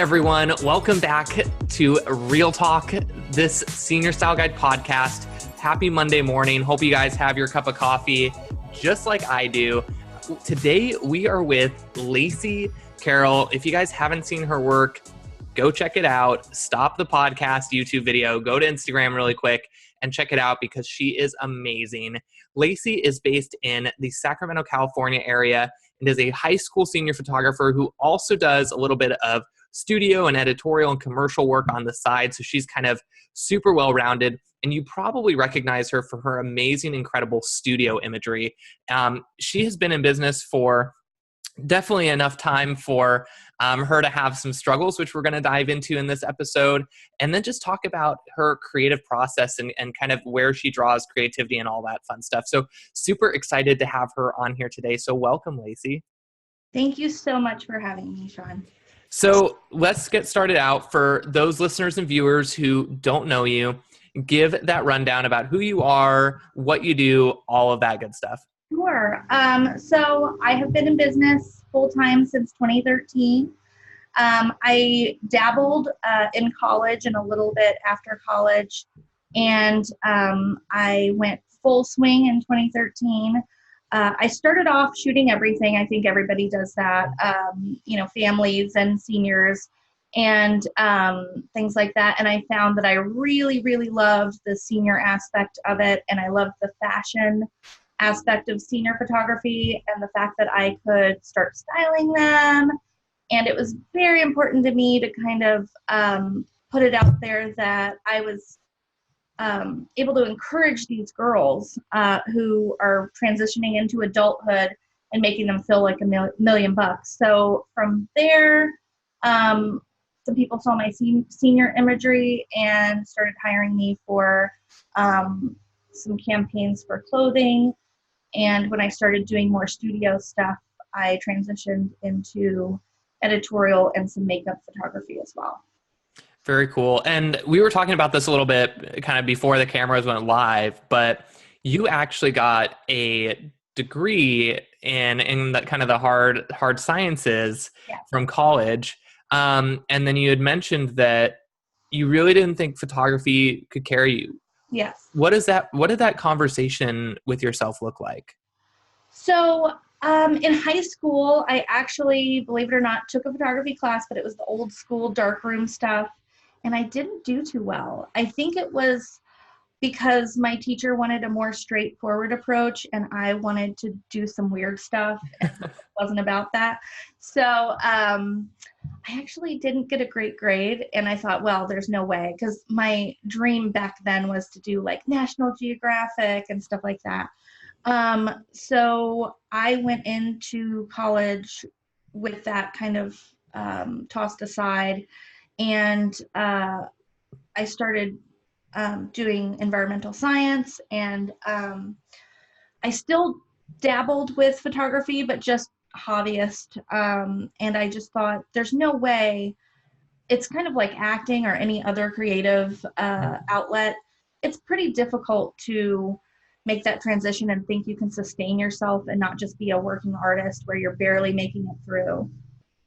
everyone, welcome back to Real Talk, this Senior Style Guide podcast. Happy Monday morning. Hope you guys have your cup of coffee just like I do. Today we are with Lacey Carroll. If you guys haven't seen her work, go check it out. Stop the podcast YouTube video, go to Instagram really quick and check it out because she is amazing. Lacey is based in the Sacramento, California area and is a high school senior photographer who also does a little bit of studio and editorial and commercial work on the side. So she's kind of super well-rounded, and you probably recognize her for her amazing, incredible studio imagery. She has been in business for definitely enough time for her to have some struggles, which we're going to dive into in this episode, and then just talk about her creative process and kind of where she draws creativity and all that fun stuff. So super excited to have her on here today. So welcome, Lacey. Thank you so much for having me, Sean. So let's get started out. For those listeners and viewers who don't know you, give that rundown about who you are, what you do, all of that good stuff. Sure. So I have been in business full-time since 2013. I dabbled in college and a little bit after college, and I went full swing in 2013. I started off shooting everything. I think everybody does that, families and seniors and things like that. And I found that I really, really loved the senior aspect of it. And I loved the fashion aspect of senior photography and the fact that I could start styling them. And it was very important to me to kind of put it out there that I was able to encourage these girls who are transitioning into adulthood and making them feel like $1 million bucks. So from there, some people saw my senior imagery and started hiring me for some campaigns for clothing. And when I started doing more studio stuff, I transitioned into editorial and some makeup photography as well. Very cool. And we were talking about this a little bit kind of before the cameras went live, but you actually got a degree in the kind of the hard sciences from college. And then you had mentioned that you really didn't think photography could carry you. Yes. What did that conversation with yourself look like? So in high school, I actually, believe it or not, took a photography class, but it was the old school darkroom stuff. And I didn't do too well. I think it was because my teacher wanted a more straightforward approach and I wanted to do some weird stuff and it wasn't about that. So I actually didn't get a great grade and I thought, well, there's no way, because my dream back then was to do like National Geographic and stuff like that. So I went into college with that kind of tossed aside. And I started doing environmental science, and I still dabbled with photography, but just hobbyist. And I just thought, there's no way. It's kind of like acting or any other creative outlet. It's pretty difficult to make that transition and think you can sustain yourself and not just be a working artist where you're barely making it through.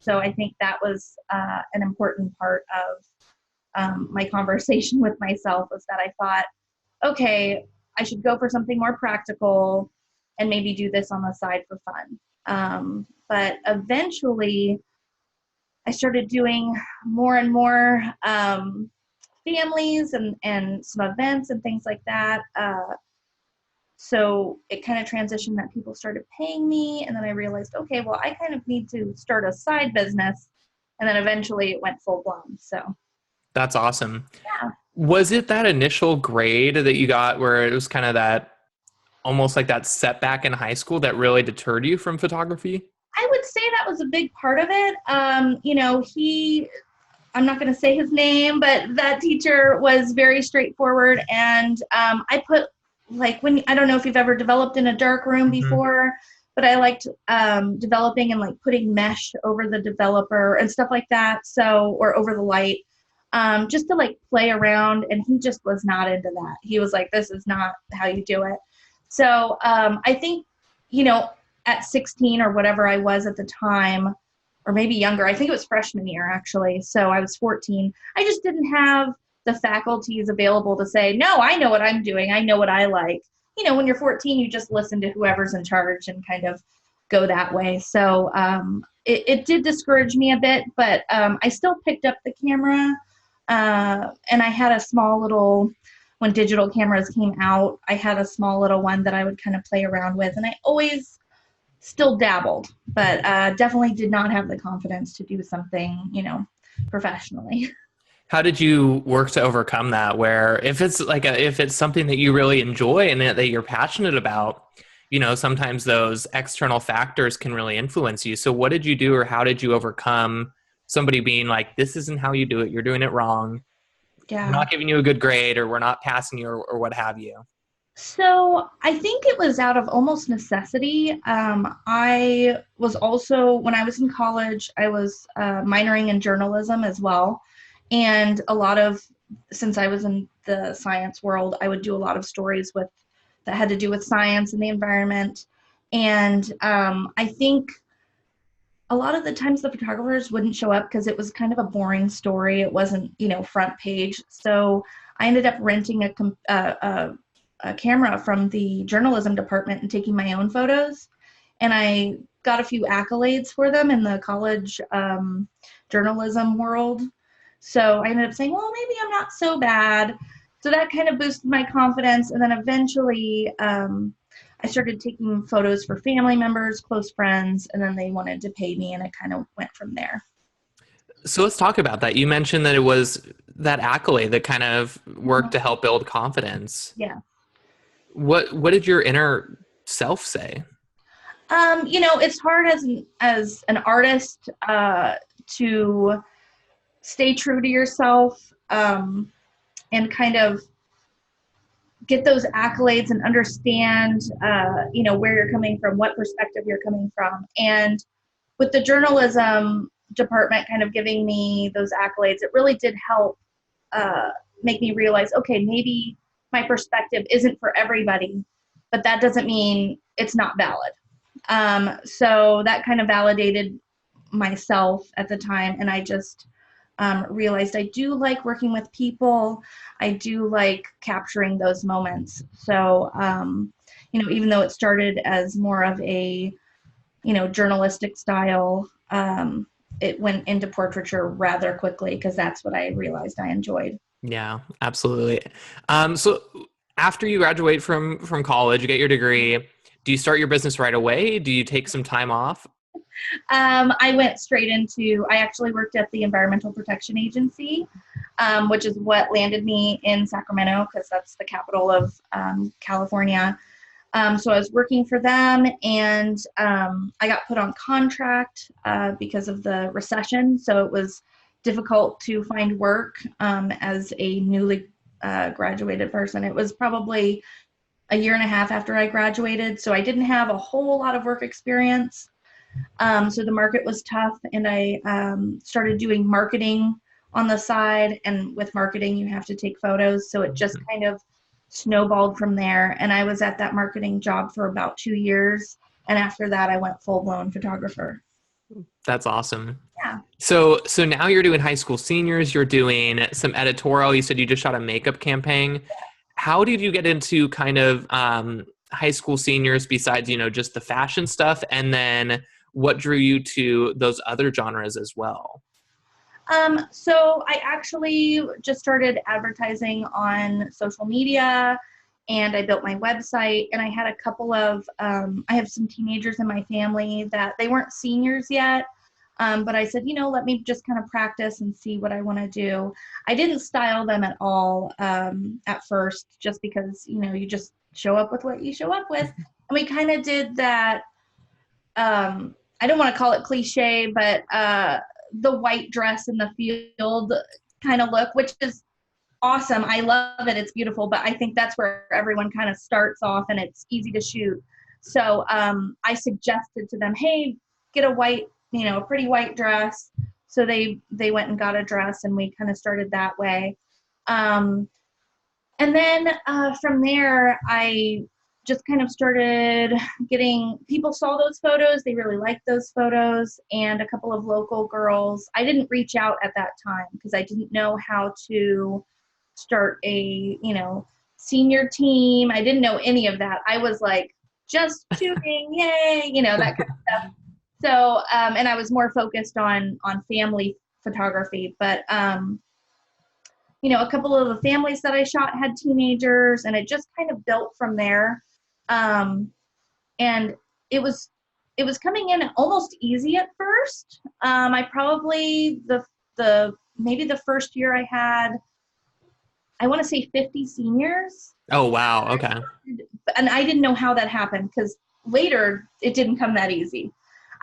So I think that was an important part of my conversation with myself, was that I thought, okay, I should go for something more practical and maybe do this on the side for fun. But eventually I started doing more and more families and some events and things like that. So it kind of transitioned that people started paying me, and then I realized, okay, well, I kind of need to start a side business, and then eventually it went full blown. So that's awesome. Yeah. Was it that initial grade that you got where it was kind of that, almost like that setback in high school that really deterred you from photography? I would say that was a big part of it. I'm not going to say his name, but that teacher was very straightforward, and I put, like, I don't know if you've ever developed in a dark room before, but I liked developing and like putting mesh over the developer and stuff like that. So, or over the light, just to like play around. And he just was not into that. He was like, this is not how you do it. So I think, at 16 or whatever I was at the time, or maybe younger. I think it was freshman year, actually. So I was 14. I just didn't have the faculties available to say, no, I know what I'm doing. I know what I like. When you're 14, you just listen to whoever's in charge and kind of go that way. So it did discourage me a bit, but I still picked up the camera. And I had a small little, when digital cameras came out, I had a small little one that I would kind of play around with. And I always still dabbled, but definitely did not have the confidence to do something, professionally. How did you work to overcome that? Where if it's something that you really enjoy and that you're passionate about, sometimes those external factors can really influence you. So what did you do, or how did you overcome somebody being like, this isn't how you do it, you're doing it wrong, Yeah. we're not giving you a good grade, or we're not passing you, or what have you? So I think it was out of almost necessity. I was also, when I was in college, I was minoring in journalism as well. And since I was in the science world, I would do a lot of stories that had to do with science and the environment. And I think a lot of the times the photographers wouldn't show up because it was kind of a boring story. It wasn't, front page. So I ended up renting a camera from the journalism department and taking my own photos. And I got a few accolades for them in the college journalism world. So I ended up saying, well, maybe I'm not so bad. So that kind of boosted my confidence. And then eventually I started taking photos for family members, close friends, and then they wanted to pay me, and it kind of went from there. So let's talk about that. You mentioned that it was that accolade that kind of worked to help build confidence. Yeah. What did your inner self say? It's hard as an artist to stay true to yourself and kind of get those accolades and understand, where you're coming from, what perspective you're coming from. And with the journalism department kind of giving me those accolades, it really did help make me realize, okay, maybe my perspective isn't for everybody, but that doesn't mean it's not valid. So that kind of validated myself at the time. And I just realized I do like working with people. I do like capturing those moments. So, even though it started as more of a, journalistic style, it went into portraiture rather quickly because that's what I realized I enjoyed. Yeah, absolutely. So after you graduate from college, you get your degree, do you start your business right away? Do you take some time off? I went straight I actually worked at the Environmental Protection Agency, which is what landed me in Sacramento because that's the capital of California. So I was working for them, and I got put on contract because of the recession. So it was difficult to find work as a newly graduated person. It was probably a year and a half after I graduated, so I didn't have a whole lot of work experience. So the market was tough, and I started doing marketing on the side. And with marketing, you have to take photos. So it just kind of snowballed from there. And I was at that marketing job for about 2 years. And after that, I went full-blown photographer. That's awesome. Yeah. So now you're doing high school seniors, you're doing some editorial. You said you just shot a makeup campaign. How did you get into kind of high school seniors besides, just the fashion stuff? And then what drew you to those other genres as well? So I actually just started advertising on social media, and I built my website, and I had a couple of, I have some teenagers in my family that they weren't seniors yet. But I said, let me just kind of practice and see what I want to do. I didn't style them at all at first, just because, you just show up with what you show up with. And we kind of did that. I don't want to call it cliche, but the white dress in the field kind of look, which is awesome. I love it. It's beautiful. But I think that's where everyone kind of starts off, and it's easy to shoot. So I suggested to them, hey, get a pretty white dress. So they went and got a dress, and we kind of started that way. And then from there, I just kind of started getting, people saw those photos, they really liked those photos, and a couple of local girls. I didn't reach out at that time because I didn't know how to start a, senior team. I didn't know any of that. I was like, just shooting, yay, that kind of stuff. So, and I was more focused on family photography, but, a couple of the families that I shot had teenagers, and it just kind of built from there. And it was coming in almost easy at first. I probably maybe the first year I had, I want to say 50 seniors. Oh, wow. Okay. And I didn't know how that happened because later it didn't come that easy.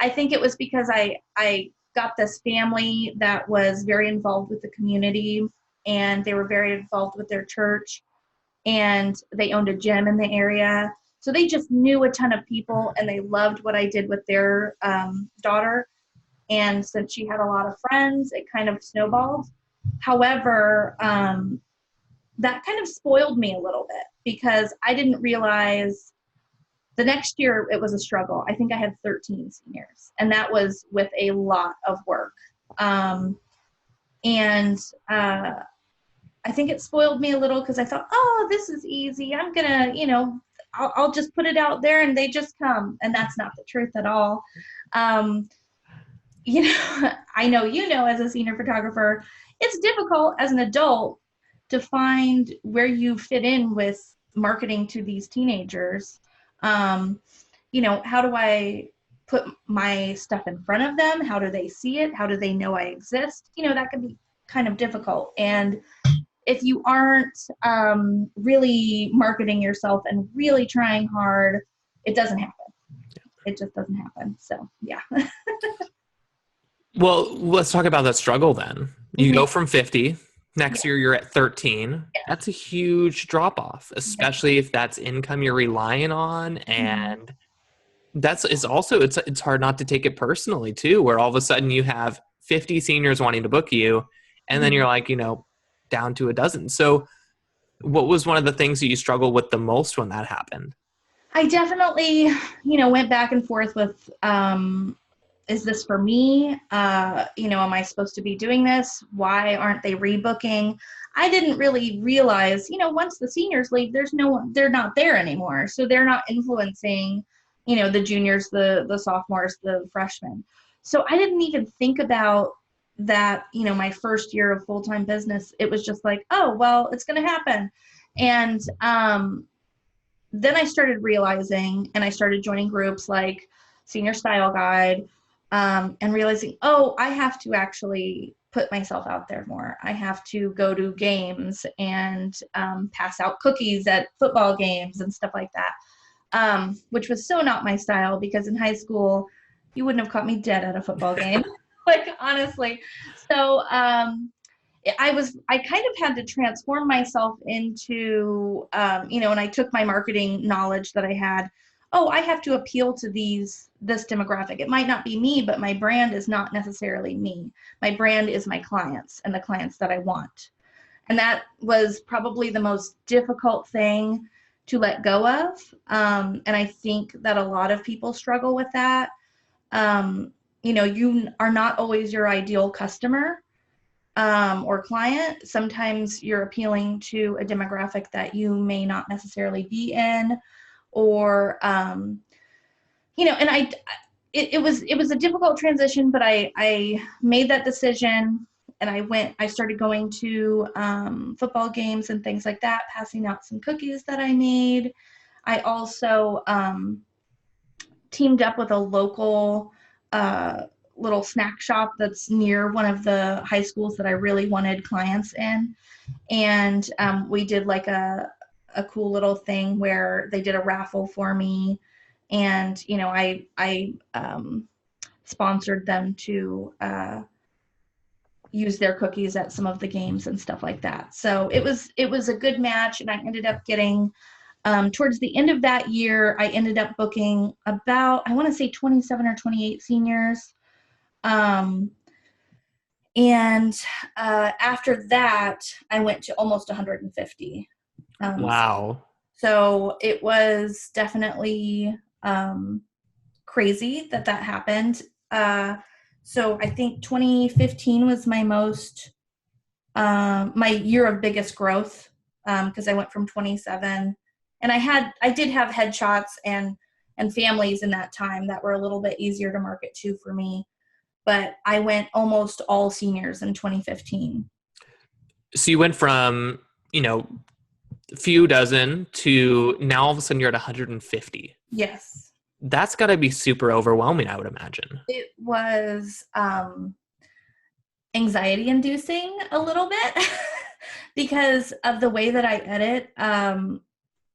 I think it was because I got this family that was very involved with the community, and they were very involved with their church, and they owned a gym in the area. So they just knew a ton of people, and they loved what I did with their daughter. And since she had a lot of friends, it kind of snowballed. However, that kind of spoiled me a little bit because I didn't realize the next year it was a struggle. I think I had 13 seniors, and that was with a lot of work. I think it spoiled me a little because I thought, oh, this is easy. I'm going to, I'll just put it out there and they just come. And that's not the truth at all. I know, as a senior photographer, it's difficult as an adult to find where you fit in with marketing to these teenagers. How do I put my stuff in front of them? How do they see it? How do they know I exist? That can be kind of difficult. And if you aren't really marketing yourself and really trying hard, it doesn't happen. It just doesn't happen. So, yeah. Well, let's talk about that struggle then. You go from 50. Next year, you're at 13. Yeah. That's a huge drop off, especially if that's income you're relying on. And it's hard not to take it personally too, where all of a sudden you have 50 seniors wanting to book you. And then you're like, down to a dozen. So what was one of the things that you struggled with the most when that happened? I definitely, went back and forth with, is this for me? Am I supposed to be doing this? Why aren't they rebooking? I didn't really realize, once the seniors leave, they're not there anymore. So they're not influencing, the juniors, the sophomores, the freshmen. So I didn't even think about that, my first year of full-time business. It was just like, oh, well, it's going to happen. And then I started realizing, and I started joining groups like Senior Style Guide, and realizing, oh, I have to actually put myself out there more. I have to go to games and pass out cookies at football games and stuff like that, which was so not my style because in high school, you wouldn't have caught me dead at a football game. Like, honestly. So I kind of had to transform myself into, and I took my marketing knowledge that I had. Oh, I have to appeal to this demographic. It might not be me, but my brand is not necessarily me. My brand is my clients and the clients that I want. And that was probably the most difficult thing to let go of. And I think that a lot of people struggle with that. You are not always your ideal customer or client. Sometimes you're appealing to a demographic that you may not necessarily be in, or and it was a difficult transition, but I made that decision, and I started going to football games and things like that, passing out some cookies that I made. I also teamed up with a local little snack shop that's near one of the high schools that I really wanted clients in. And we did like a cool little thing where they did a raffle for me. And, I sponsored them to use their cookies at some of the games and stuff like that. So it was a good match. And I ended up getting, towards the end of that year, I ended up booking about, I want to say 27 or 28 seniors. And after that, I went to almost 150. Wow. So it was definitely crazy that happened. So I think 2015 was my year of biggest growth, because I went from 27, and I did have headshots and families in that time that were a little bit easier to market to for me, but I went almost all seniors in 2015. So you went from, a few dozen to now all of a sudden you're at 150. Yes. That's got to be super overwhelming, I would imagine. It was anxiety inducing a little bit because of the way that I edit.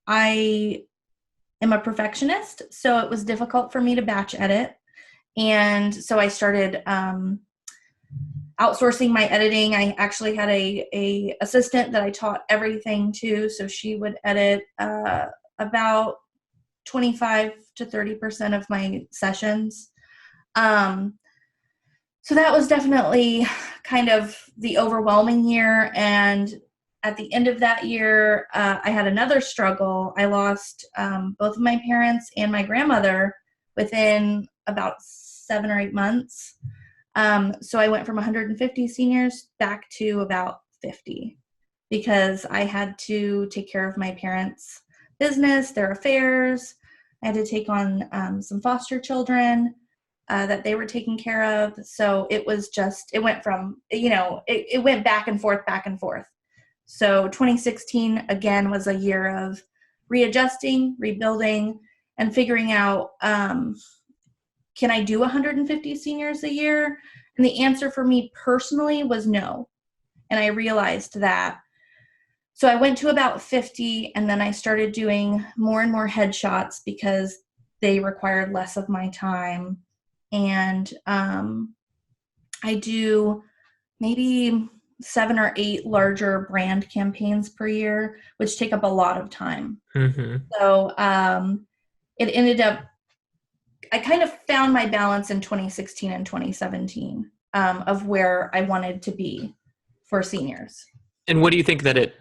I am a perfectionist, so it was difficult for me to batch edit. And so I started outsourcing my editing. I actually had a assistant that I taught everything to, so she would edit about 25 to 30% of my sessions. So that was definitely kind of the overwhelming year. And at the end of that year, I had another struggle. I lost both of my parents and my grandmother within about 7 or 8 months. So I went from 150 seniors back to about 50 because I had to take care of my parents' business, their affairs. I had to take on some foster children that they were taking care of. So it went from, it went back and forth, back and forth. So 2016, again, was a year of readjusting, rebuilding, and figuring out, can I do 150 seniors a year? And the answer for me personally was no. And I realized that. So I went to about 50, and then I started doing more and more headshots because they required less of my time. And I do maybe 7 or 8 larger brand campaigns per year, which take up a lot of time. Mm-hmm. So it ended up, I kind of found my balance in 2016 and 2017 of where I wanted to be for seniors. And what do you think that it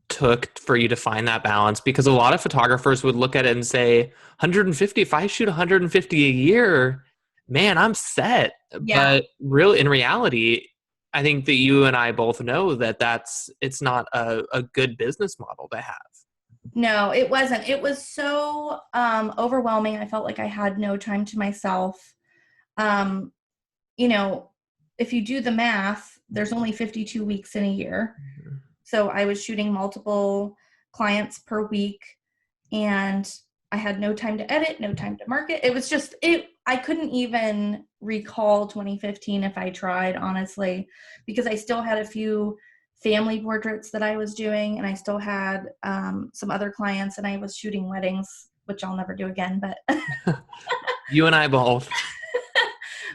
took for you to find that balance? Because a lot of photographers would look at it and say, 150, if I shoot 150 a year, man, I'm set. Yeah. But really, in reality, I think that you and I both know that it's not a good business model to have. No, it wasn't. It was so overwhelming. I felt like I had no time to myself. If you do the math, there's only 52 weeks in a year. Mm-hmm. So I was shooting multiple clients per week, and I had no time to edit, no time to market. It was just, I couldn't even recall 2015 if I tried, honestly, because I still had a few family portraits that I was doing, and I still had some other clients, and I was shooting weddings, which I'll never do again, but You and I both.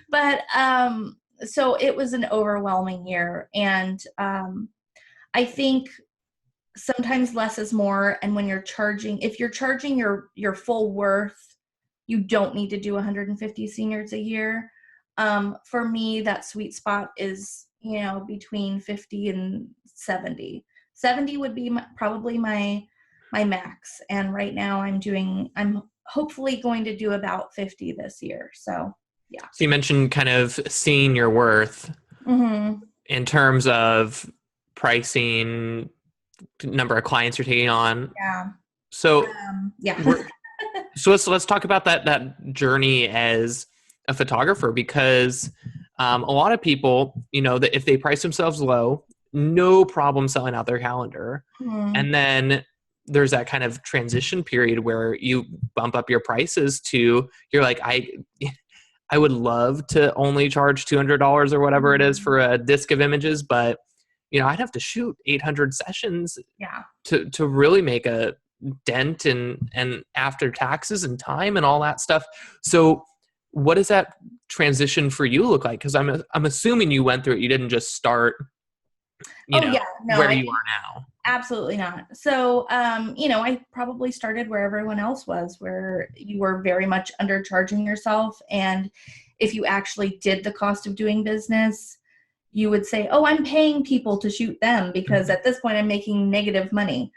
But so it was an overwhelming year, and I think sometimes less is more. And when if you're charging your full worth, you don't need to do 150 seniors a year. For me, that sweet spot is, between 50 and 70. 70 would be probably my max. And right now I'm hopefully going to do about 50 this year. So, yeah. So you mentioned kind of seeing your worth in terms of pricing, number of clients you're taking on. Yeah. So, yeah. So let's talk about that journey as a photographer, because a lot of people, that if they price themselves low, no problem selling out their calendar. And then there's that kind of transition period where you bump up your prices to, you're like, I would love to only charge $200 or whatever it is for a disc of images, but I'd have to shoot 800 sessions to really make a dent and after taxes and time and all that stuff. So what does that transition for you look like? Because I'm assuming you went through it. You didn't just start, where you are now. Absolutely not. So, I probably started where everyone else was, where you were very much undercharging yourself. And if you actually did the cost of doing business, you would say, oh, I'm paying people to shoot them because at this point I'm making negative money.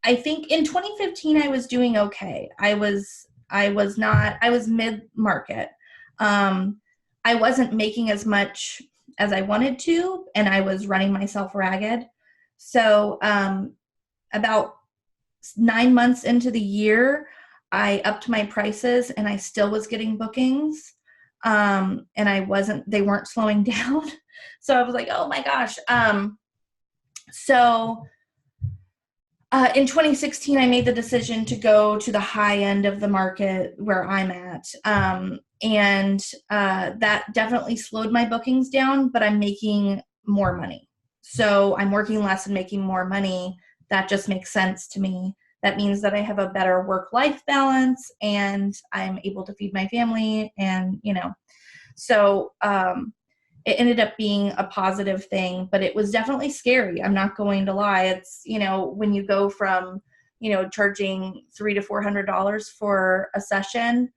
I think in 2015 I was doing okay. I was mid-market. I wasn't making as much as I wanted to, and I was running myself ragged. So about 9 months into the year, I upped my prices and I still was getting bookings. And they weren't slowing down. So I was like, oh my gosh. So in 2016, I made the decision to go to the high end of the market where I'm at. And that definitely slowed my bookings down, but I'm making more money. So I'm working less and making more money. That just makes sense to me. That means that I have a better work-life balance and I'm able to feed my family and, so it ended up being a positive thing, but it was definitely scary. I'm not going to lie. It's, when you go from, charging $300 to $400 for a session,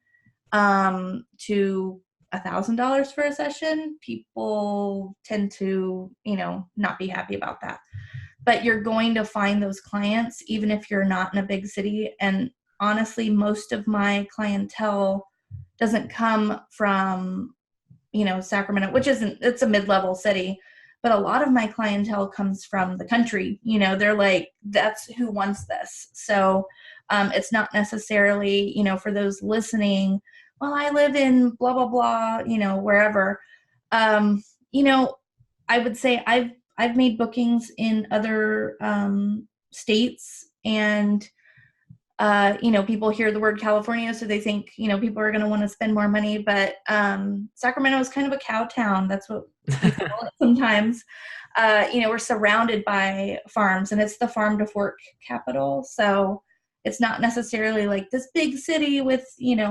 to $1,000 for a session, people tend to, not be happy about that. But you're going to find those clients, even if you're not in a big city. And honestly, most of my clientele doesn't come from, Sacramento, it's a mid-level city, but a lot of my clientele comes from the country. They're like, that's who wants this. So it's not necessarily, for those listening, well, I live in blah, blah, blah, wherever. I would say I've made bookings in other states, and people hear the word California, so they think, people are going to want to spend more money, but Sacramento is kind of a cow town. That's what we call it sometimes. We're surrounded by farms, and it's the farm to fork capital. So it's not necessarily like this big city with,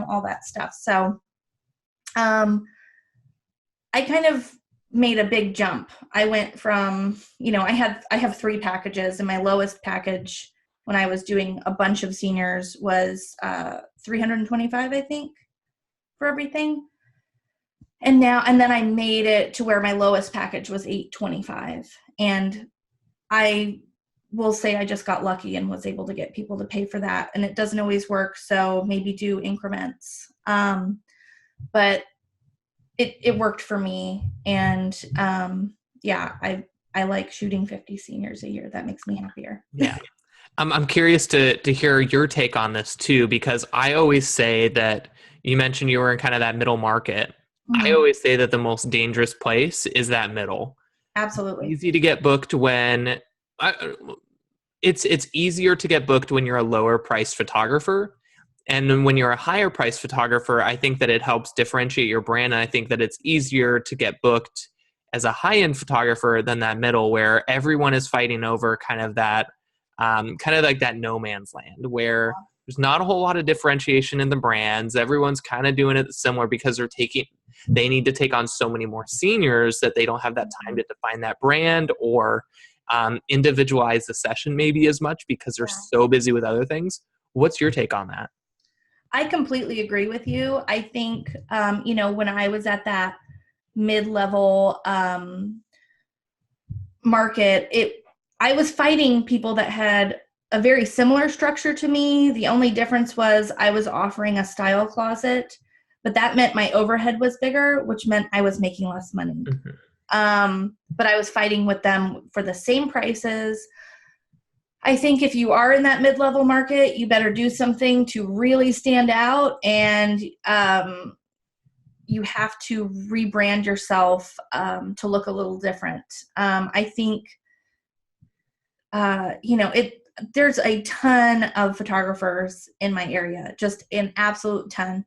all that stuff. So I kind of made a big jump. I went from, I have 3 packages, and my lowest package when I was doing a bunch of seniors was $325, I think, for everything. And then I made it to where my lowest package was $825. And I will say I just got lucky and was able to get people to pay for that. And it doesn't always work, so maybe do increments. But it worked for me. And I like shooting 50 seniors a year. That makes me happier. Yeah. I'm curious to hear your take on this too, because I always say that you mentioned you were in kind of that middle market. Mm-hmm. I always say that the most dangerous place is that middle. Absolutely. It's easy to get booked when it's easier to get booked when you're a lower priced photographer. And then when you're a higher priced photographer, I think that it helps differentiate your brand. And I think that it's easier to get booked as a high-end photographer than that middle, where everyone is fighting over kind of like that no man's land, where there's not a whole lot of differentiation in the brands. Everyone's kind of doing it similar because they need to take on so many more seniors that they don't have that time to define that brand or individualize the session maybe as much because they're so busy with other things. What's your take on that? I completely agree with you. I think, when I was at that mid-level market, I was fighting people that had a very similar structure to me. The only difference was I was offering a style closet, but that meant my overhead was bigger, which meant I was making less money. Mm-hmm. But I was fighting with them for the same prices. I think if you are in that mid-level market, you better do something to really stand out, and you have to rebrand yourself to look a little different. I think, there's a ton of photographers in my area, just an absolute ton.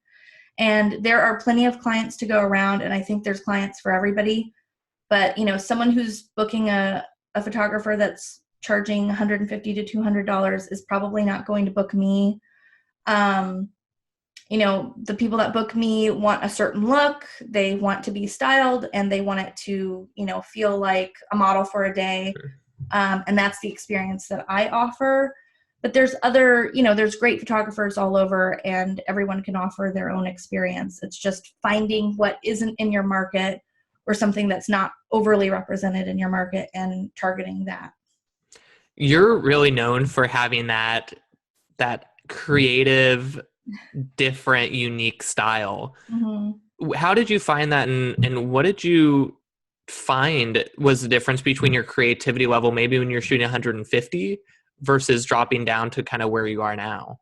And there are plenty of clients to go around, and I think there's clients for everybody. But, someone who's booking a photographer that's charging $150 to $200 is probably not going to book me. The people that book me want a certain look. They want to be styled, and they want it to, feel like a model for a day. And that's the experience that I offer. But there's there's great photographers all over, and everyone can offer their own experience. It's just finding what isn't in your market or something that's not overly represented in your market and targeting that. You're really known for having that creative, different, unique style. How did you find that, and what did you find was the difference between your creativity level maybe when you're shooting 150 versus dropping down to kind of where you are now?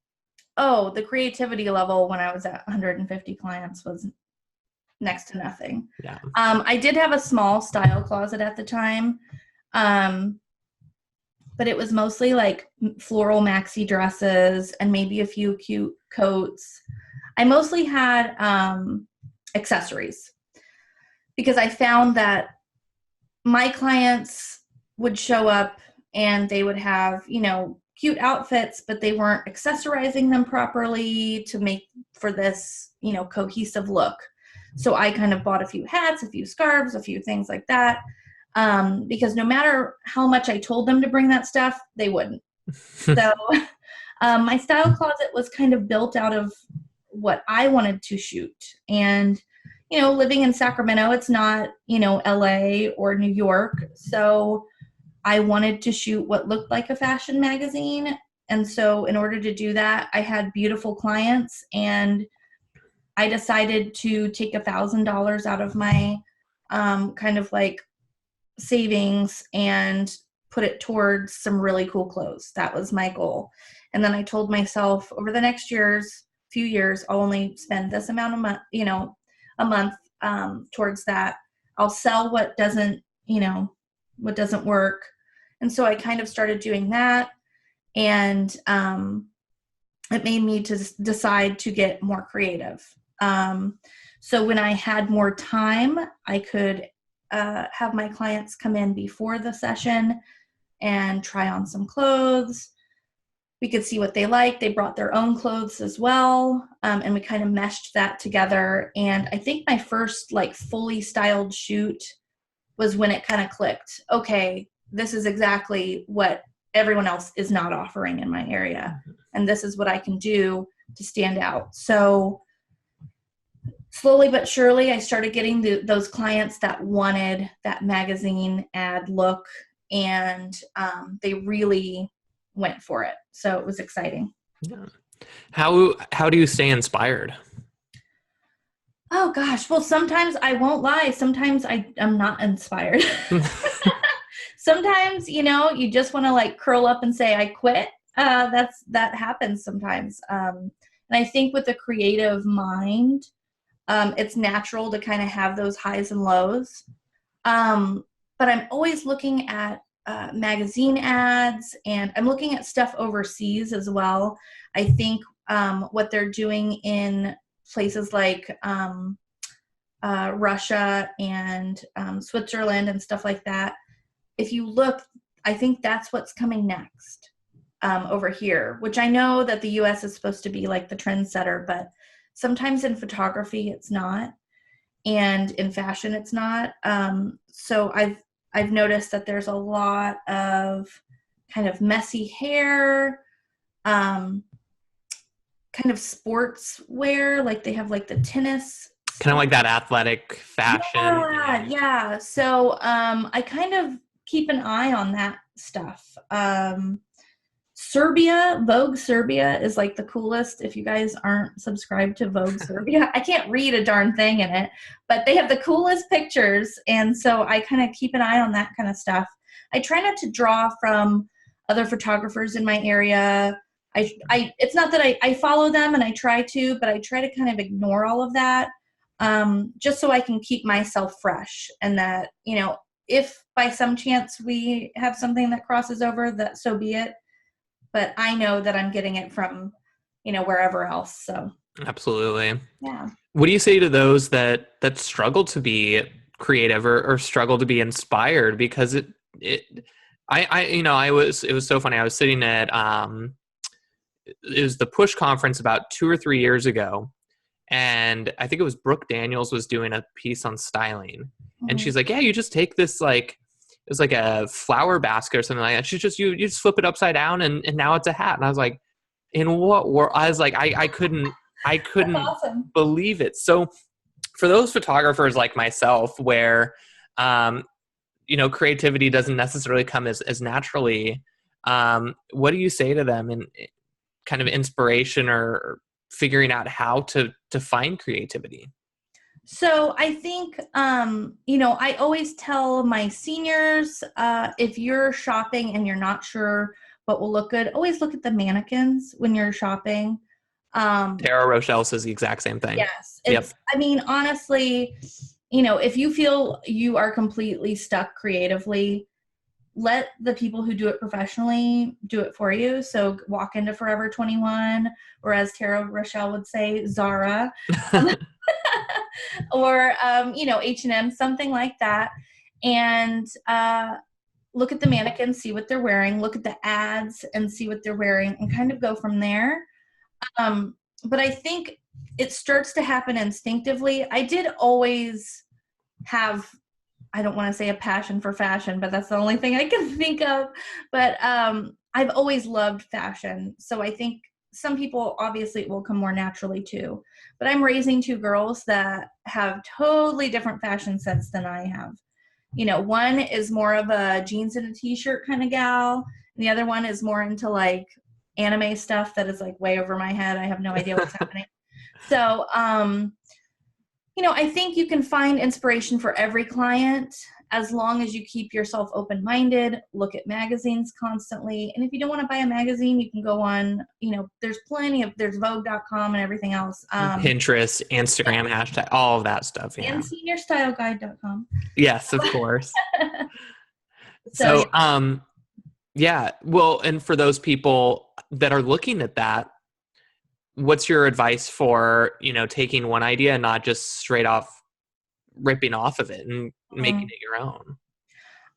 Oh, the creativity level when I was at 150 clients was next to nothing. Yeah. I did have a small style closet at the time, but it was mostly like floral maxi dresses and maybe a few cute coats. I mostly had accessories because I found that my clients would show up and they would have, cute outfits, but they weren't accessorizing them properly to make for this, cohesive look. So I kind of bought a few hats, a few scarves, a few things like that. Because no matter how much I told them to bring that stuff, they wouldn't. So my style closet was kind of built out of what I wanted to shoot. And, living in Sacramento, it's not, LA or New York. So I wanted to shoot what looked like a fashion magazine. And so in order to do that, I had beautiful clients, and I decided to take $1,000 out of my kind of like savings and put it towards some really cool clothes. That was my goal. And then I told myself over the next few years, I'll only spend this amount of a month towards that. I'll sell what doesn't work. And so I kind of started doing that, and it made me to decide to get more creative. So when I had more time, I could have my clients come in before the session and try on some clothes. We could see what they liked. They brought their own clothes as well, and we kind of meshed that together. And I think my first like fully styled shoot was when it kind of clicked. Okay, this is exactly what everyone else is not offering in my area. And this is what I can do to stand out. So slowly but surely, I started getting those clients that wanted that magazine ad look, and they really went for it. So it was exciting. Yeah. How do you stay inspired? Oh gosh. Well, sometimes I won't lie. Sometimes I'm not inspired. Sometimes, you just want to like curl up and say, I quit. That happens sometimes. And I think with a creative mind, it's natural to kind of have those highs and lows. But I'm always looking at magazine ads, and I'm looking at stuff overseas as well. I think what they're doing in places like Russia and Switzerland and stuff like that, if you look, I think that's what's coming next over here, which I know that the US is supposed to be like the trendsetter, but sometimes in photography it's not, and in fashion it's not. So I've noticed that there's a lot of kind of messy hair, kind of sports wear, like they have like the tennis. Kind of like that athletic fashion. Yeah. So I kind of keep an eye on that stuff. Vogue Serbia is like the coolest. If you guys aren't subscribed to Vogue Serbia, I can't read a darn thing in it, but they have the coolest pictures. And so I kind of keep an eye on that kind of stuff. I try not to draw from other photographers in my area. It's not that I follow them, and I try to, but I try to kind of ignore all of that, just so I can keep myself fresh. And that, if by some chance we have something that crosses over, that so be it. But I know that I'm getting it from, wherever else. So absolutely. Yeah. What do you say to those that struggle to be creative or struggle to be inspired? Because it was so funny. I was sitting at it was the Push conference about 2 or 3 years ago, and I think it was Brooke Daniels was doing a piece on styling, and she's like, yeah, you just take this like, it was like a flower basket or something like that. She's just, you just flip it upside down and now it's a hat. And I was like, in what world? I was like, I couldn't awesome. believe it. So for those photographers like myself, where, creativity doesn't necessarily come as naturally, What do you say to them in kind of inspiration or figuring out how to find creativity? So I think, I always tell my seniors, if you're shopping and you're not sure what will look good, always look at the mannequins when you're shopping. Tara Rochelle says the exact same thing. Yes. Yep. I mean, honestly, if you feel you are completely stuck creatively, let the people who do it professionally do it for you. So walk into Forever 21, or as Tara Rochelle would say, Zara, or, H&M, something like that. And look at the mannequins, see what they're wearing, look at the ads and see what they're wearing, and kind of go from there. But I think it starts to happen instinctively. I did always have, I don't want to say a passion for fashion, but that's the only thing I can think of. But I've always loved fashion. So I think some people, obviously, it will come more naturally too. But I'm raising two girls that have totally different fashion sense than I have. One is more of a jeans and a t-shirt kind of gal. And the other one is more into like anime stuff that is like way over my head. I have no idea what's happening. So, I think you can find inspiration for every client as long as you keep yourself open-minded, look at magazines constantly. And if you don't want to buy a magazine, you can go on, there's there's Vogue.com and everything else. Pinterest, Instagram, hashtag, all of that stuff. Yeah. And SeniorStyleGuide.com. Yes, of course. So yeah. Well, and for those people that are looking at that, what's your advice for, taking one idea and not just straight off ripping off of it and making it your own?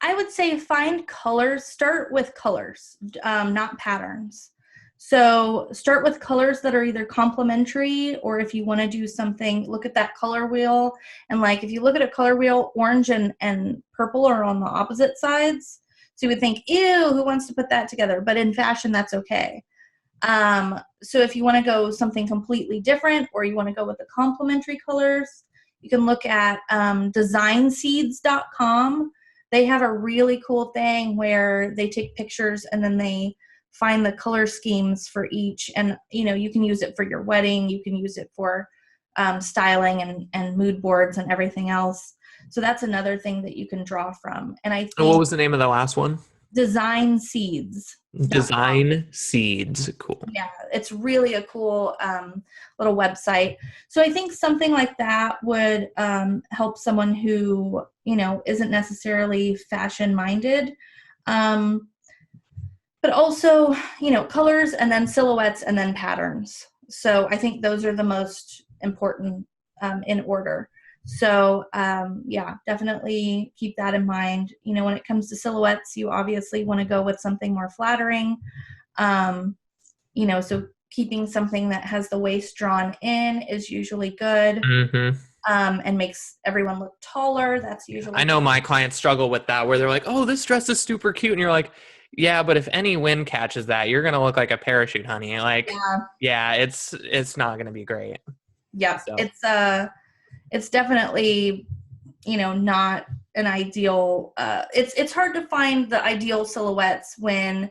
I would say find colors. Start with colors, not patterns. So start with colors that are either complementary, or if you want to do something, look at that color wheel. And like, if you look at a color wheel, orange and purple are on the opposite sides. So you would think, ew, who wants to put that together? But in fashion, that's okay. So if you want to go something completely different, or you want to go with the complementary colors, you can look at designseeds.com. They have a really cool thing where they take pictures and then they find the color schemes for each. And, you can use it for your wedding. You can use it for styling and mood boards and everything else. So that's another thing that you can draw from. And I think, what was the name of the last one? Design Seeds. Design Seeds. Cool. Yeah, it's really a cool little website. So I think something like that would help someone who, isn't necessarily fashion minded. But also, colors and then silhouettes and then patterns. So I think those are the most important in order. So, definitely keep that in mind. When it comes to silhouettes, you obviously want to go with something more flattering. So keeping something that has the waist drawn in is usually good. Mm-hmm. And makes everyone look taller. That's usually I know my clients struggle with that, where they're like, oh, this dress is super cute. And you're like, yeah, but if any wind catches that, you're going to look like a parachute, honey. Like, yeah it's not going to be great. Yeah. So. It's definitely, not an ideal, it's hard to find the ideal silhouettes when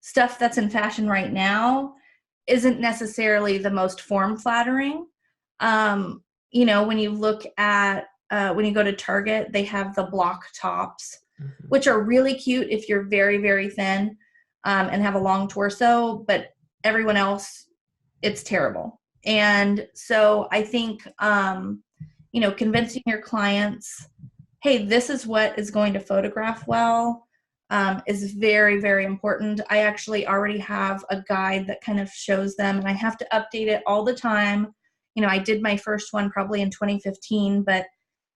stuff that's in fashion right now isn't necessarily the most form flattering. When you look at, when you go to Target, they have the block tops, mm-hmm. which are really cute if you're very, very thin and have a long torso, but everyone else, it's terrible. And so I think, convincing your clients, hey, this is what is going to photograph well, is very, very important. I actually already have a guide that kind of shows them, and I have to update it all the time. I did my first one probably in 2015, but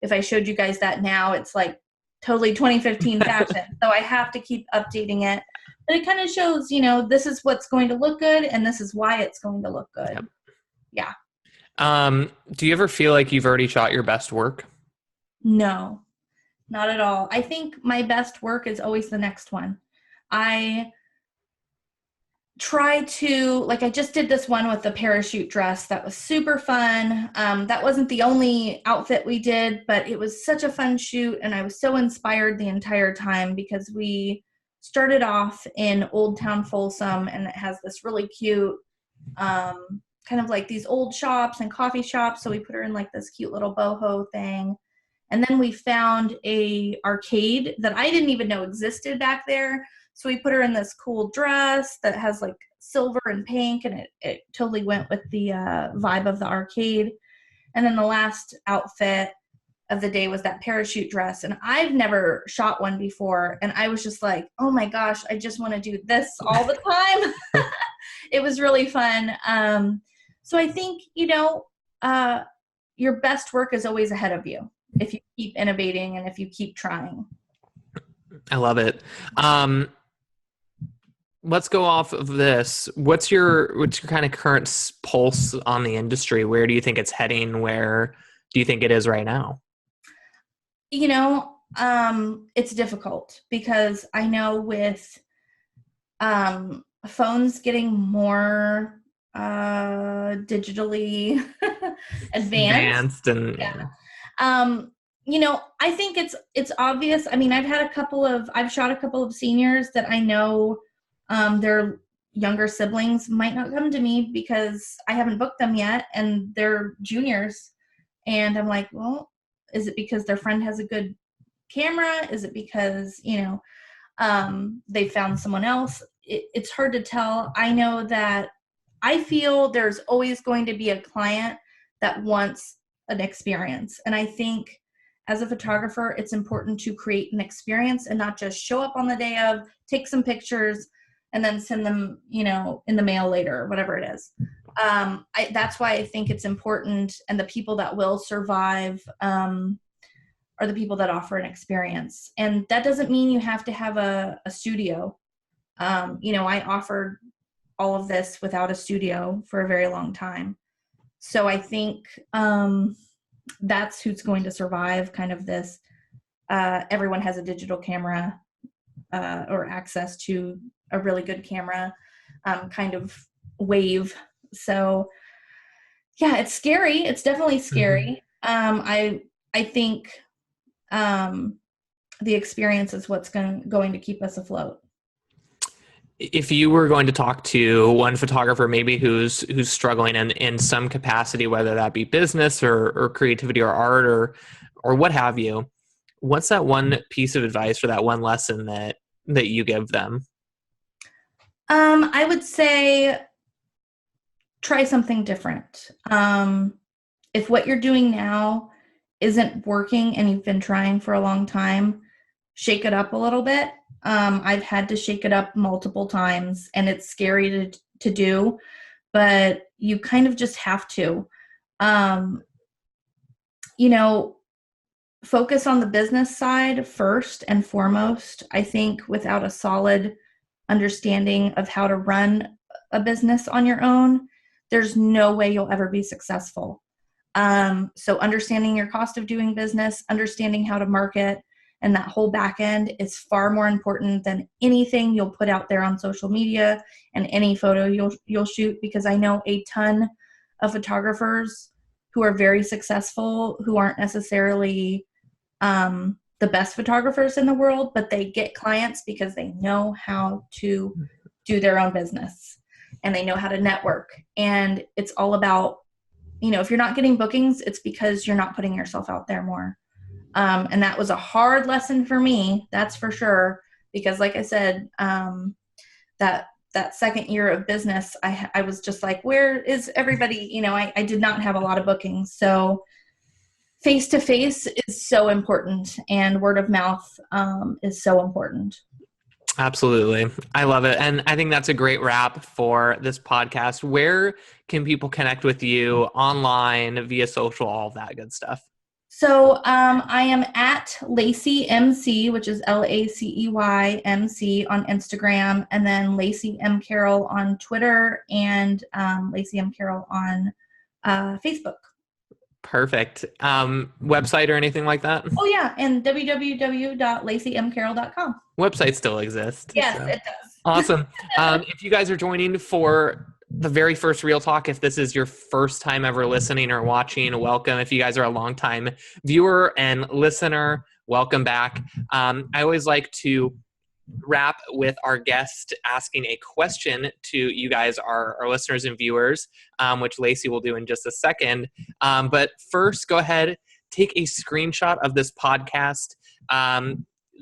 if I showed you guys that now, it's like totally 2015 fashion. So I have to keep updating it. But it kind of shows, this is what's going to look good, and this is why it's going to look good. Yep. Yeah. Do you ever feel like you've already shot your best work? No, not at all. I think my best work is always the next one. I try to, I just did this one with the parachute dress. That was super fun. That wasn't the only outfit we did, but it was such a fun shoot. And I was so inspired the entire time because we started off in Old Town Folsom, and it has this really cute, kind of like these old shops and coffee shops. So we put her in like this cute little boho thing. And then we found a arcade that I didn't even know existed back there. So we put her in this cool dress that has like silver and pink, and it totally went with the vibe of the arcade. And then the last outfit of the day was that parachute dress. And I've never shot one before. And I was just like, oh my gosh, I just want to do this all the time. It was really fun. So I think, your best work is always ahead of you if you keep innovating and if you keep trying. I love it. Let's go off of this. What's your kind of current pulse on the industry? Where do you think it's heading? Where do you think it is right now? It's difficult because I know with phones getting more digitally advanced and yeah. I think it's obvious. I mean, I've shot a couple of seniors that I know their younger siblings might not come to me because I haven't booked them yet, and they're juniors. And I'm like, well, is it because their friend has a good camera? Is it because, they found someone else? It's hard to tell. I know that I feel there's always going to be a client that wants an experience. And I think as a photographer, it's important to create an experience and not just show up on the day of, take some pictures, and then send them, in the mail later, or whatever it is. That's why I think it's important. And the people that will survive are the people that offer an experience. And that doesn't mean you have to have a studio. I offered all of this without a studio for a very long time. So I think that's who's going to survive kind of this. Everyone has a digital camera or access to a really good camera kind of wave. So yeah, it's scary. It's definitely scary. I think the experience is what's going to keep us afloat. If you were going to talk to one photographer, maybe who's struggling in some capacity, whether that be business or creativity or art or what have you, what's that one piece of advice or that one lesson that you give them? I would say try something different. If what you're doing now isn't working and you've been trying for a long time, shake it up a little bit. I've had to shake it up multiple times, and it's scary to do, but you kind of just have to. Focus on the business side first and foremost. I think without a solid understanding of how to run a business on your own, there's no way you'll ever be successful. So understanding your cost of doing business, understanding how to market, and that whole back end is far more important than anything you'll put out there on social media and any photo you'll shoot, because I know a ton of photographers who are very successful who aren't necessarily the best photographers in the world, but they get clients because they know how to do their own business and they know how to network. And it's all about, if you're not getting bookings, it's because you're not putting yourself out there more. And that was a hard lesson for me, that's for sure. Because like I said, that second year of business, I was just like, where is everybody? I did not have a lot of bookings. So face-to-face is so important, and word of mouth is so important. Absolutely. I love it. And I think that's a great wrap for this podcast. Where can people connect with you online, via social, all of that good stuff? So I am at Lacey MC, which is LACEY MC on Instagram, and then Lacey M. Carroll on Twitter, and Lacey M. Carroll on Facebook. Perfect. Website or anything like that? Oh, yeah. And www.lacymcarroll.com. Website still exists. Yes, so. It does. Awesome. If you guys are joining for the very first Real Talk, if this is your first time ever listening or watching, welcome. If you guys are a longtime viewer and listener, welcome back. I always like to wrap with our guest asking a question to you guys, our listeners and viewers, which Lacey will do in just a second. But first, go ahead, take a screenshot of this podcast,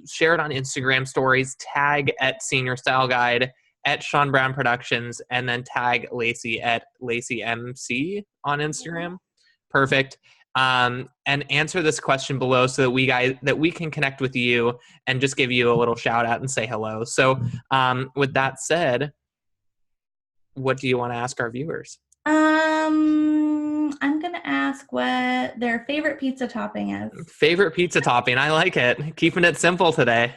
share it on Instagram stories, tag at Senior Style Guide, at Sean Brown Productions, and then tag Lacey at Lacey MC on Instagram. Perfect. And answer this question below so that we can connect with you and just give you a little shout out and say hello. So with that said, what do you want to ask our viewers? I'm going to ask what their favorite pizza topping is. Favorite pizza topping. I like it. Keeping it simple today.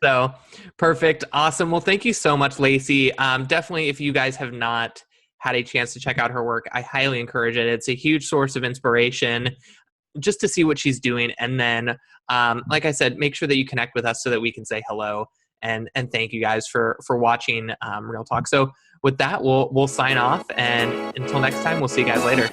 So perfect. Awesome. Well, thank you so much, Lacey. Definitely, if you guys have not had a chance to check out her work, I highly encourage it. It's a huge source of inspiration just to see what she's doing. And then, like I said, make sure that you connect with us so that we can say hello. And thank you guys for watching Real Talk. So with that, we'll sign off. And until next time, we'll see you guys later.